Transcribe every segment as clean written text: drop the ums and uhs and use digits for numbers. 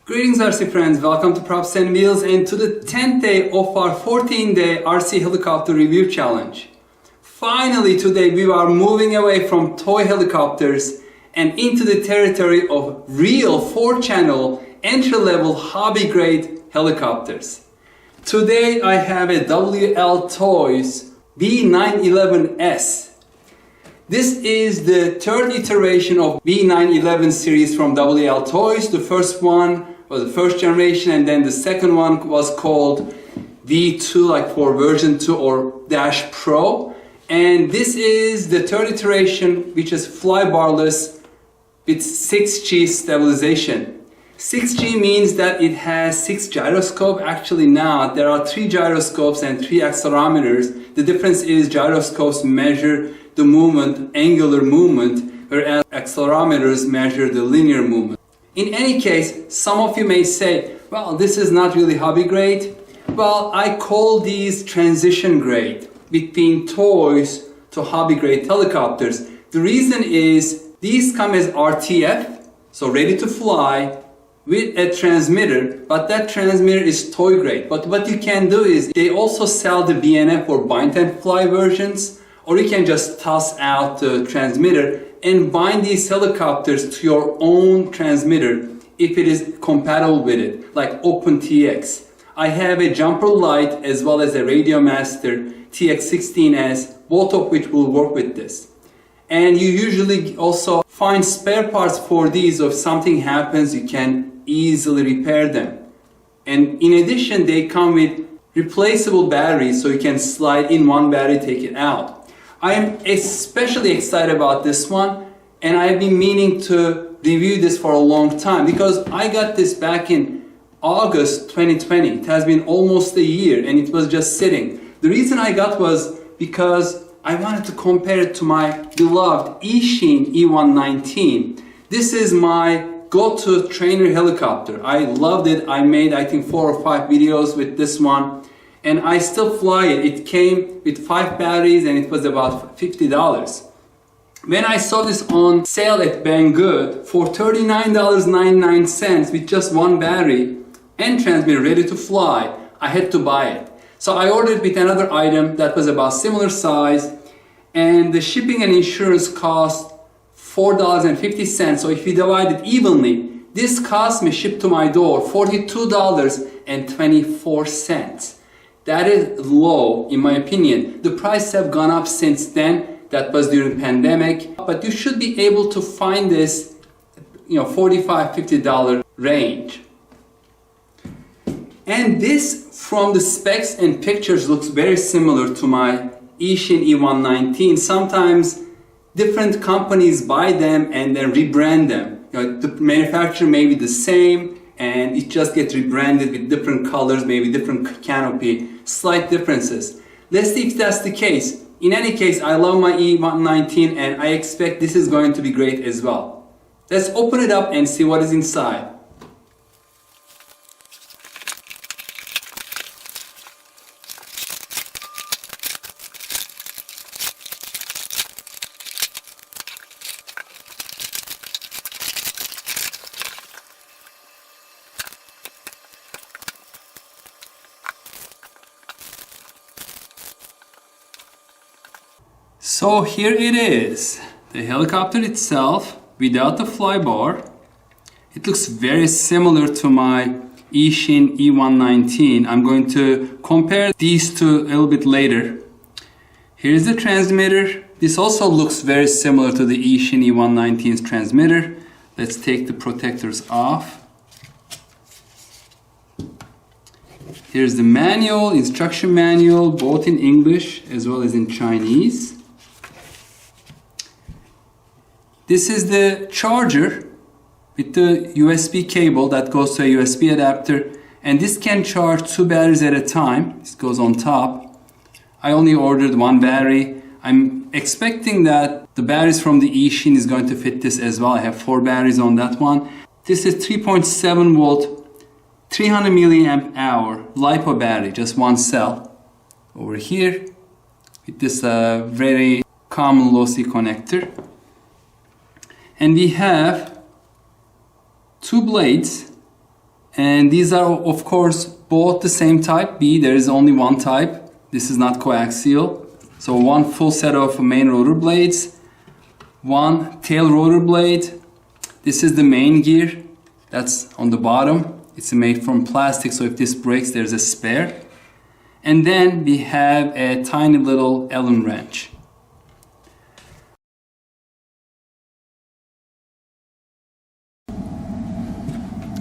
Greetings RC friends, welcome to Props and Wheels and to the 10th day of our 14-day RC helicopter review challenge. Finally today we are moving away from toy helicopters and into the territory of real 4-channel entry-level hobby-grade helicopters. Today I have a WLtoys V911S. This is the third iteration of V911 series from WLtoys. The first one was the first generation, and then the second one was called V2, like for version 2 or Dash Pro. And this is the third iteration, which is flybarless with 6G stabilization. 6G means that it has 6 gyroscopes. Actually now there are 3 gyroscopes and 3 accelerometers. The difference is gyroscopes measure the movement, angular movement, whereas accelerometers measure the linear movement. In any case, some of you may say, well, this is not really hobby grade. Well, I call these transition grade between toys to hobby grade helicopters. The reason is these come as RTF, so ready to fly, with a transmitter, but that transmitter is toy grade. But what you can do is they also sell the BNF or bind and fly versions, or you can just toss out the transmitter and bind these helicopters to your own transmitter if it is compatible with it, like OpenTX. I have a jumper light as well as a Radio Master TX16S, both of which will work with this. And you usually also find spare parts for these. If something happens, you can easily repair them. And in addition, they come with replaceable batteries, so you can slide in one battery, take it out. I am especially excited about this one, and I have been meaning to review this for a long time because I got this back in August 2020. It has been almost a year and it was just sitting. The reason I got was because I wanted to compare it to my beloved Eachine E119. This is my go-to trainer helicopter. I loved it. I made, I think, 4 or 5 videos with this one. And I still fly it. It came with 5 batteries and it was about $50. When I saw this on sale at Banggood for $39.99 with just 1 battery and transmitter ready to fly, I had to buy it. So I ordered with another item that was about similar size, and the shipping and insurance cost $4.50. So if you divide it evenly, this cost me shipped to my door $42.24. That is low in my opinion. The prices have gone up since then. That was during the pandemic. But you should be able to find this, $45–50 range. And this, from the specs and pictures, looks very similar to my Eachine E119. Sometimes different companies buy them and then rebrand them. The manufacturer may be the same, and it just gets rebranded with different colors, maybe different canopy, slight differences. Let's see if that's the case. In any case, I love my E119 and I expect this is going to be great as well. Let's open it up and see what is inside. So here it is, the helicopter itself without the flybar. It looks very similar to my Eachine E119. I'm going to compare these two a little bit later. Here's the transmitter. This also looks very similar to the Eachine E119's transmitter. Let's take the protectors off. Here's the manual, instruction manual, both in English as well as in Chinese. This is the charger with the USB cable that goes to a USB adapter, and this can charge 2 batteries at a time. This goes on top. I only ordered 1 battery. I'm expecting that the batteries from the Eachine is going to fit this as well. I have 4 batteries on that one. This is 3.7 volt, 300 milliamp hour LiPo battery, just 1 cell. Over here with this very common low-C connector. And we have 2 blades And these are of course both the same type B. There is only one type. This is not coaxial. So one full set of main rotor blades, one tail rotor blade. This is the main gear that's on the bottom. It's made from plastic, so if this breaks there's a spare. And then we have a tiny little Allen wrench.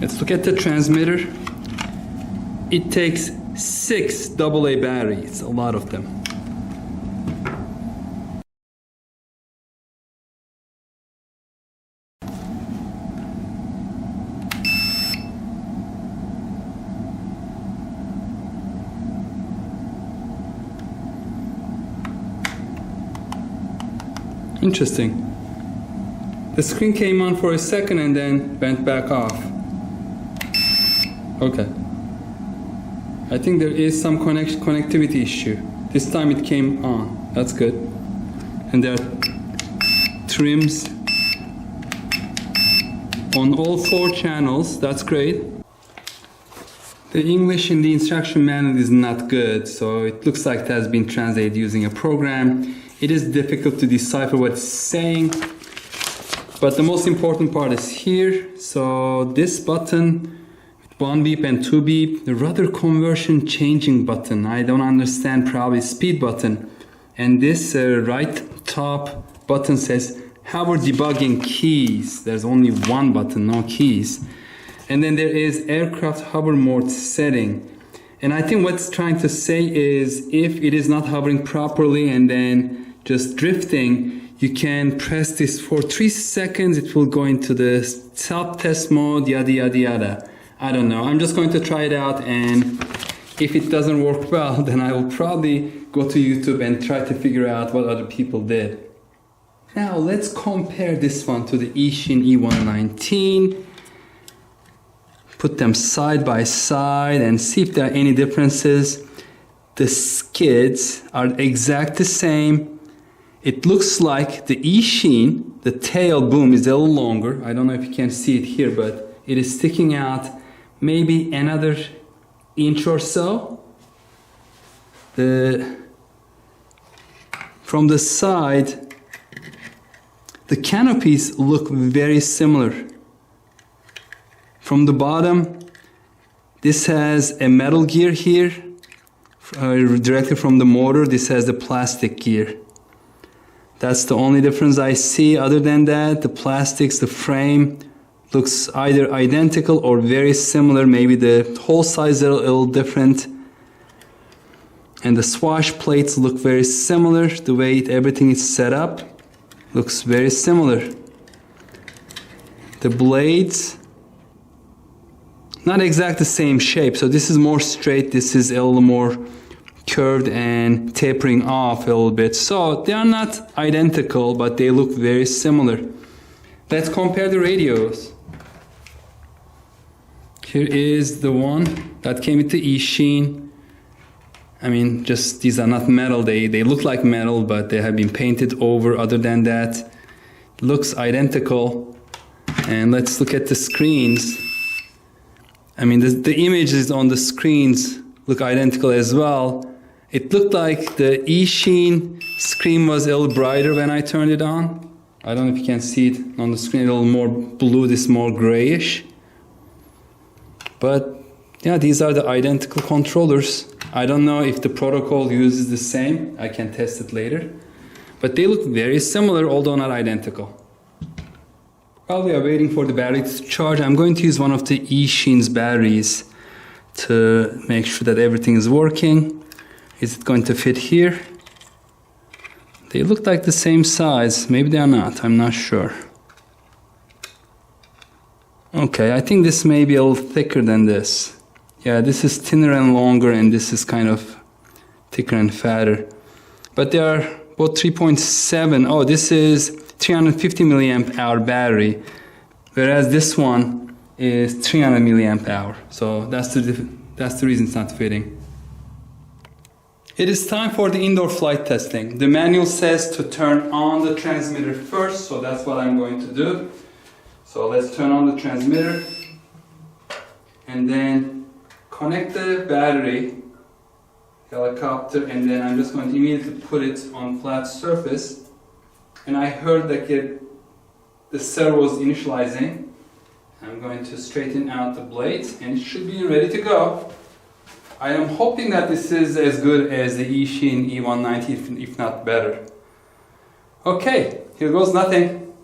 Let's look at the transmitter. It takes 6 AA batteries. It's a lot of them. Interesting. The screen came on for a second and then went back off. Okay. I think there is some connectivity issue. This time it came on. That's good. And there are trims on all 4 channels. That's great. The English in the instruction manual is not good, so it looks like it has been translated using a program. It is difficult to decipher what it's saying, but the most important part is here. So this button, 1 beep and 2 beep, the rudder conversion changing button. I don't understand, probably speed button. And this right top button says hover debugging keys. There's only one button, no keys. And then there is aircraft hover mode setting. And I think what's trying to say is if it is not hovering properly and then just drifting, you can press this for 3 seconds. It will go into the top test mode, yada yada yada. I don't know. I'm just going to try it out, and if it doesn't work well, then I will probably go to YouTube and try to figure out what other people did. Now let's compare this one to the Eachine E119. Put them side by side and see if there are any differences. The skids are exactly the same. It looks like the Eachine, the tail boom is a little longer. I don't know if you can see it here, but it is sticking out maybe another inch or so. From the side, the canopies look very similar. From the bottom, this has a metal gear here, directly from the motor. This has the plastic gear. That's the only difference I see. Other than that, the plastics, the frame looks either identical or very similar. Maybe the hole size is a little different. And the swash plates look very similar. The way everything is set up looks very similar. The blades, not exactly the same shape. So this is more straight. This is a little more curved and tapering off a little bit. So they are not identical, but they look very similar. Let's compare the radios. Here is the one that came with the Eachine. I mean, just these are not metal. They look like metal, but they have been painted over. Other than that, looks identical. And let's look at the screens. I mean, the images on the screens look identical as well. It looked like the Eachine screen was a little brighter when I turned it on. I don't know if you can see it on the screen, a little more blue, this more grayish. But yeah, these are the identical controllers. I don't know if the protocol uses the same. I can test it later. But they look very similar, although not identical. While we are waiting for the battery to charge, I'm going to use one of the Eachine's batteries to make sure that everything is working. Is it going to fit here? They look like the same size. Maybe they are not. I'm not sure. Okay, I think this may be a little thicker than this. Yeah, this is thinner and longer, and this is kind of thicker and fatter. But they are both 3.7. Oh, this is 350 milliamp hour battery, whereas this one is 300 milliamp hour. So that's the reason it's not fitting. It is time for the indoor flight testing. The manual says to turn on the transmitter first, so that's what I'm going to do. So let's turn on the transmitter. and then connect the battery helicopter, and then I'm just going to immediately put it on flat surface. And I heard that the servo was initializing. I'm going to straighten out the blades and it should be ready to go. I am hoping that this is as good as the Eachine E190, if not better. Okay, here goes nothing.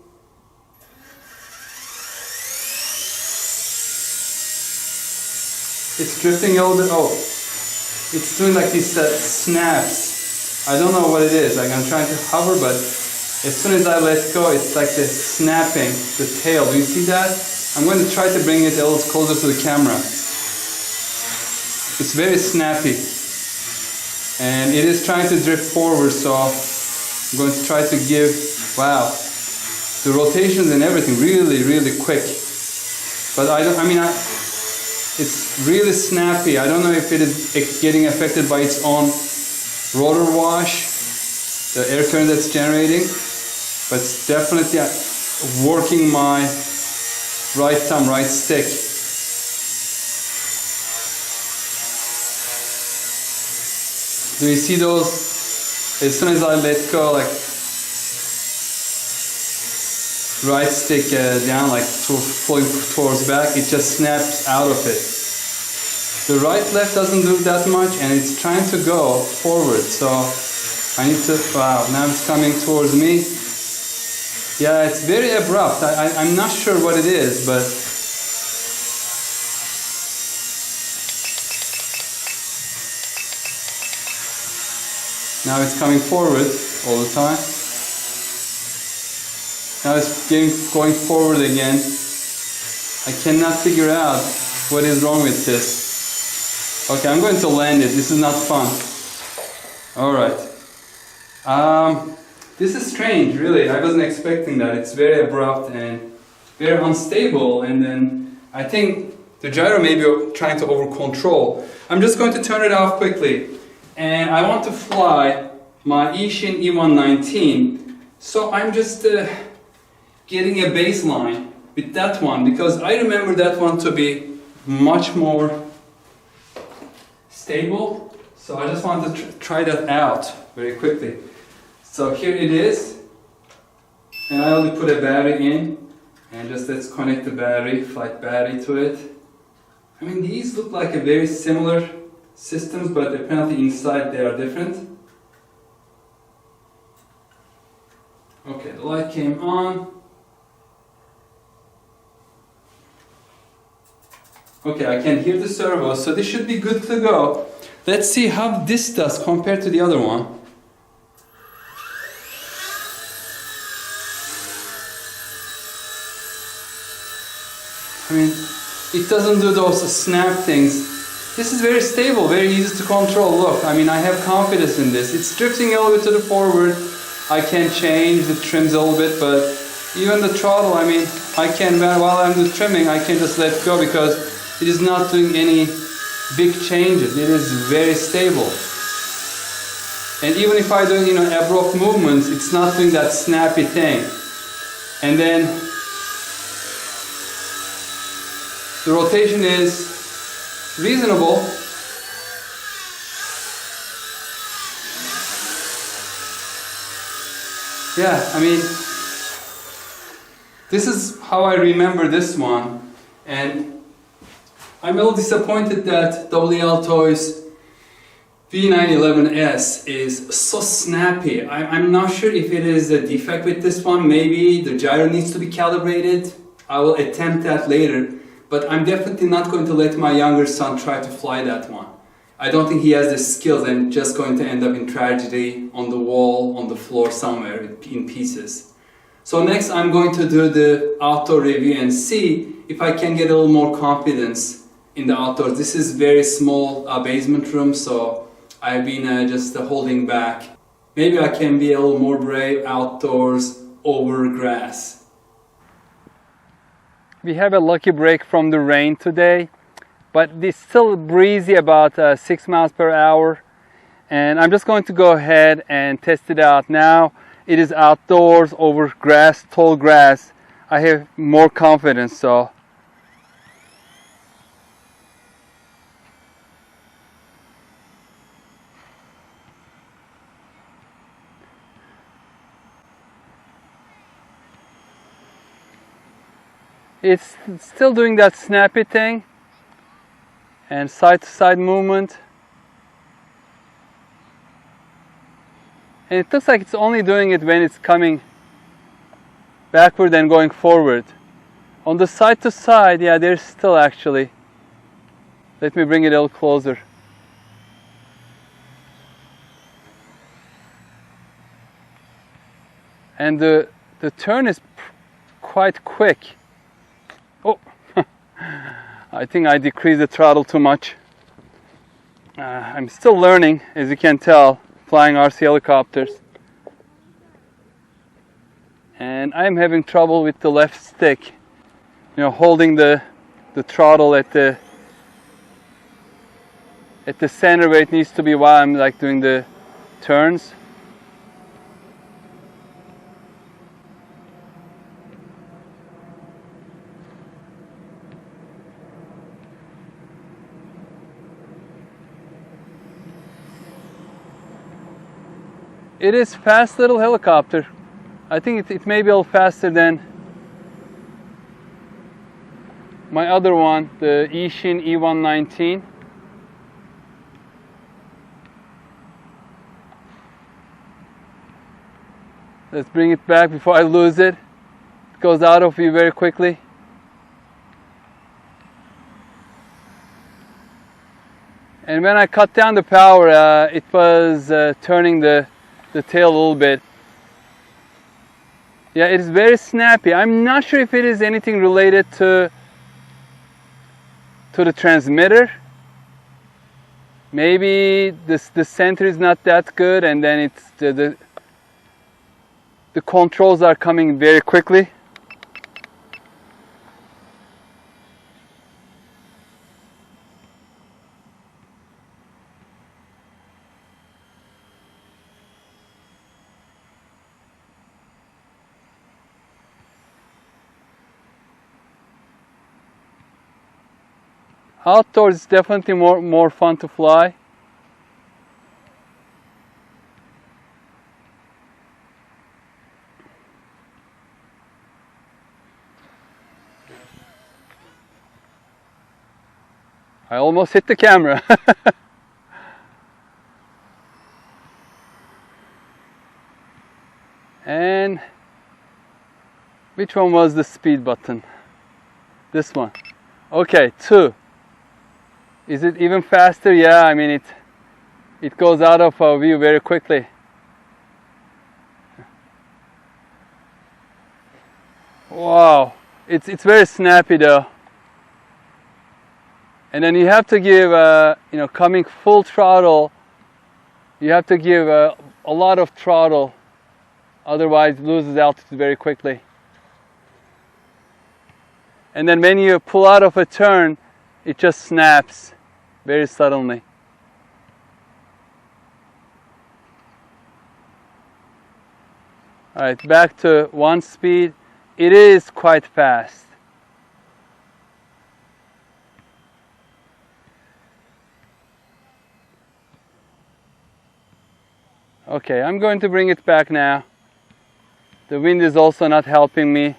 It's drifting a little bit. Oh, it's doing like these snaps. I don't know what it is. Like I'm trying to hover, but as soon as I let go, it's like the snapping, the tail. Do you see that? I'm going to try to bring it a little closer to the camera. It's very snappy. And it is trying to drift forward, so I'm going to try to give, wow, the rotations and everything really, really quick. But it's really snappy. I don't know if it is getting affected by its own rotor wash, the air current that's generating, but it's definitely working my right thumb, right stick. Do you see those? As soon as I let go, like right stick down, like pulling towards back, it just snaps out of it. The right left doesn't do that much, and it's trying to go forward, so I need to, wow, now it's coming towards me. Yeah, it's very abrupt. I'm not sure what it is, but now it's coming forward all the time. Now it's going forward again. I cannot figure out what is wrong with this. Okay, I'm going to land it. This is not fun. Alright. This is strange, really. I wasn't expecting that. It's very abrupt and very unstable. And then I think the gyro may be trying to over control. I'm just going to turn it off quickly. And I want to fly my Eachine E119. So I'm just getting a baseline with that one, because I remember that one to be much more stable. So I just want to try that out very quickly. So here it is, and I only put a battery in, and just let's connect the battery, flight battery to it. I mean, these look like a very similar systems, but apparently inside they are different. Okay, the light came on. Okay, I can hear the servo, so this should be good to go. Let's see how this does compared to the other one. I mean, it doesn't do those snap things. This is very stable, very easy to control. Look, I mean, I have confidence in this. It's drifting a little bit to the forward. I can change the trims a little bit, but even the throttle, I mean, I can, while I'm doing trimming, I can just let go because it is not doing any big changes. It is very stable. And even if I do, abrupt movements, it's not doing that snappy thing. And then the rotation is reasonable. Yeah, I mean, this is how I remember this one, and I'm a little disappointed that WLtoys V911S is so snappy. I'm not sure if it is a defect with this one. Maybe the gyro needs to be calibrated. I will attempt that later. But I'm definitely not going to let my younger son try to fly that one. I don't think he has the skills, and just going to end up in tragedy on the wall, on the floor somewhere in pieces. So next I'm going to do the outdoor review and see if I can get a little more confidence in the outdoors. This is very small basement room, so I've been just holding back. Maybe I can be a little more brave outdoors over grass. We have a lucky break from the rain today, but it's still breezy, about 6 miles per hour. And I'm just going to go ahead and test it out now. It is outdoors over grass, tall grass. I have more confidence, so It's still doing that snappy thing and side-to-side movement. And it looks like it's only doing it when it's coming backward and going forward. On the side-to-side, yeah, there's still actually. Let me bring it a little closer. And the turn is quite quick. Oh, I think I decreased the throttle too much. I'm still learning, as you can tell, flying RC helicopters. And I'm having trouble with the left stick. You know, holding the throttle at the center where it needs to be while I'm like doing the turns. It is fast little helicopter. I think it may be a little faster than my other one, the Ishin E119. Let's bring it back before I lose it. It goes out of view very quickly. And when I cut down the power, it was turning the tail a little bit. Yeah, it is very snappy. I'm not sure if it is anything related to the transmitter. Maybe the center is not that good, and then it's the controls are coming very quickly. Outdoors is definitely more fun to fly. I almost hit the camera. And which one was the speed button? This one. Okay, 2. Is it even faster? Yeah, I mean it goes out of view very quickly. Wow, it's very snappy though. And then you have to give, you know, coming full throttle, you have to give a lot of throttle, otherwise it loses altitude very quickly. And then when you pull out of a turn, it just snaps very suddenly. All right, back to 1 speed. It is quite fast. Okay, I'm going to bring it back now. The wind is also not helping me.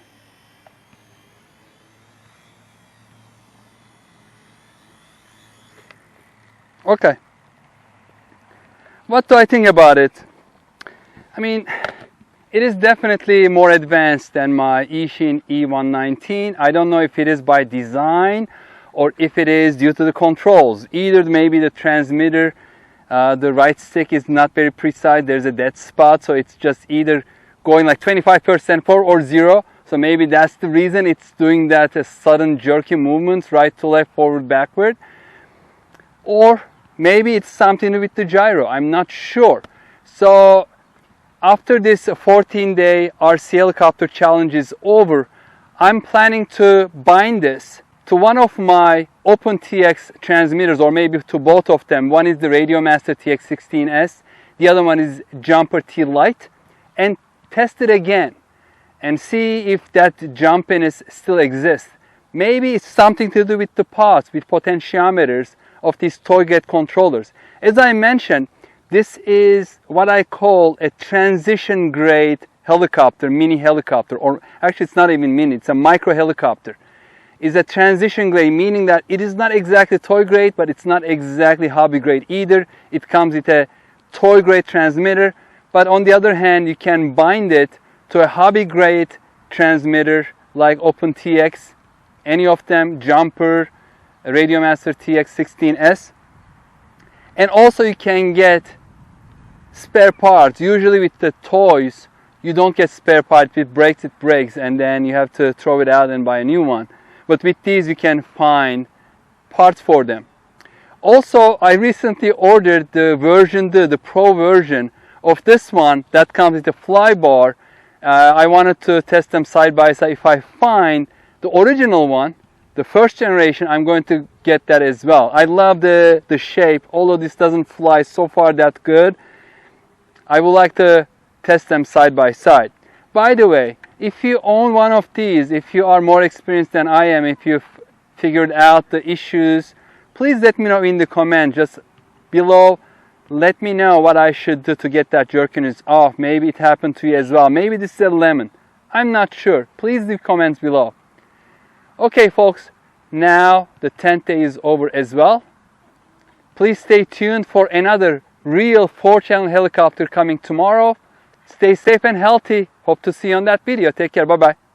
Okay. What do I think about it? I mean, it is definitely more advanced than my Ishin E119. I don't know if it is by design or if it is due to the controls. Either maybe the transmitter, the right stick is not very precise. There's a dead spot, so it's just either going like 25% forward or 0. So maybe that's the reason it's doing that sudden jerky movements, right to left, forward, backward. Or maybe it's something with the gyro. I'm not sure. So after this 14-day RC helicopter challenge is over, I'm planning to bind this to one of my OpenTX transmitters, or maybe to both of them. One is the Radiomaster TX16S, the other one is Jumper T Lite, and test it again and see if that jumpiness still exists. Maybe it's something to do with the pods, with potentiometers of these ToyGet controllers. As I mentioned, this is what I call a transition grade helicopter, mini helicopter, or actually it's not even mini, it's a micro helicopter. is a transition grade, meaning that it is not exactly toy grade, but it's not exactly hobby grade either. It comes with a toy grade transmitter, but on the other hand, you can bind it to a hobby grade transmitter like OpenTX, any of them, Jumper, Radiomaster TX16S. And also you can get spare parts. Usually with the toys, you don't get spare parts. If it breaks, and then you have to throw it out and buy a new one. But with these, you can find parts for them. Also, I recently ordered the version 2, the Pro version of this one that comes with a fly bar. I wanted to test them side by side. If I find the original one, the first generation, I'm going to get that as well. I love the shape, although this doesn't fly so far that good. I would like to test them side by side. By the way, if you own one of these, if you are more experienced than I am, if you've figured out the issues, please let me know in the comment just below. Let me know what I should do to get that jerkiness off. Maybe it happened to you as well. Maybe this is a lemon. I'm not sure. Please leave comments below. Okay, folks, now the 10th day is over as well. Please stay tuned for another real 4-channel helicopter coming tomorrow. Stay safe and healthy. Hope to see you on that video. Take care. Bye-bye.